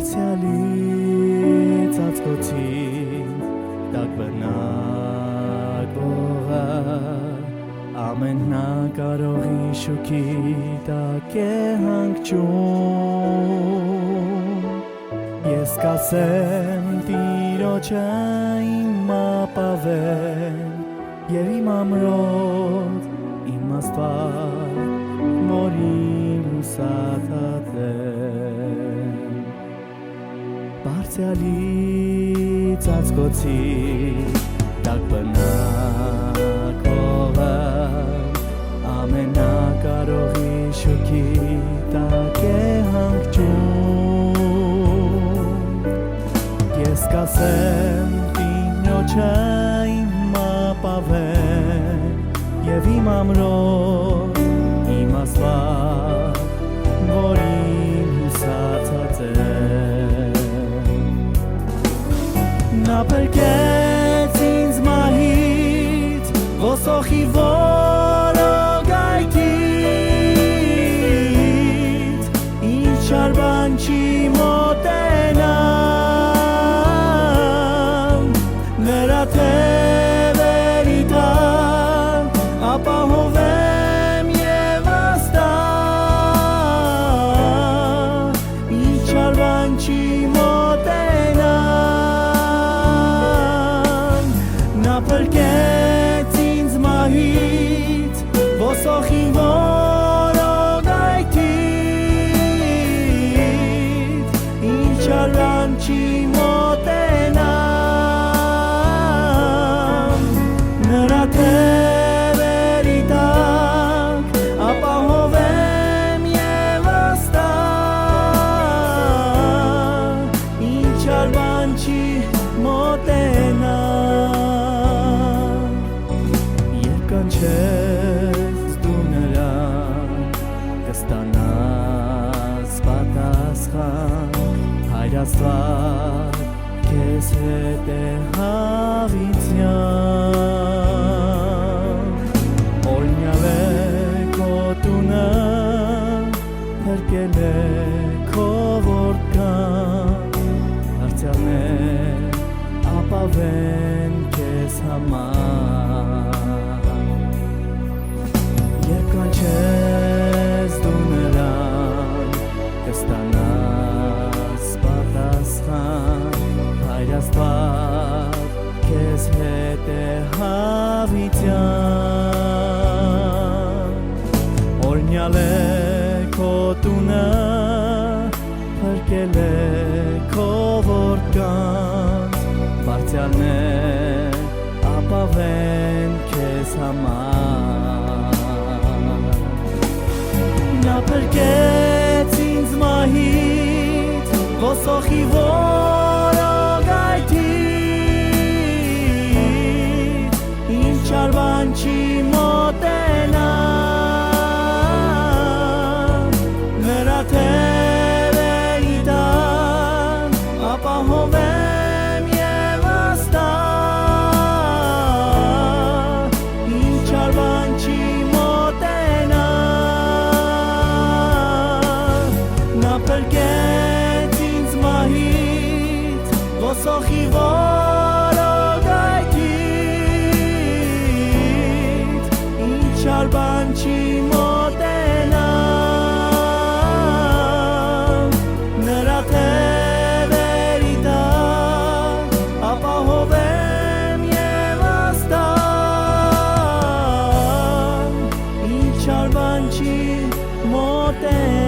Բարձյալից ածկոցին տակ բնակ ողը ամեննակարողի շուքի տակ է հանգչում Ես կասեմ տիրոջը իմ ապավեն և իմ ամրոց իմ աստված մորին ուսաթաթեն Բարձյալից ածկոցի տակ բնակ ողը ամենակարողի շուքի տակ է հանգչում Ես կասեմ տիրոջը իմ ապավեն և իմ ամրոց իմ աստված որին հուսացած է Նա փրկեց ինձ մահից ոսոխի որոգայթից Ինչ չար բան չի մոտենամ Նրա թևերի տակ ապահովեմ և աստան Ինչ չար բան չի մոտենամ Նա փրկեց ինձ մահից ոսոխի որոգայթից Ինչ չար բան չի մոտենամ Նրա թևերի տակ ապահովեմ և աստան Ինչ չար բան չի մոտենամ Երբ կանչես դու նրան կստանաս պատասխան Հայր Աստված քեզ հետ է հավիտյան Օրհնյալ է քո տունը փրկել է քո որդքան Դարձյալներ ապավեն քեզ համար Երբ կանչես դու նրան կստանաս պատասխան Հայր Աստված քեզ հետ է հավիտյան Օրհնյալ է քո տունը փրկել է քո որդքան Բարձյալներ ապավեն քեզ համար Նա փրկեց ինձ մահից ոսոխի որոգայթից Ինչ չար բան չի մոտենամ Նրա թևերի տակ ապահովեմ և աստան Ինչ չար բան չի մոտենամ Նա փրկեց ինձ մահից ոսոխի որոգայթից Ինչ չար բան չի մոտենամ Նրա թևերի տակ ապահովեմ և աստան Ինչ չար բան չի մոտենամ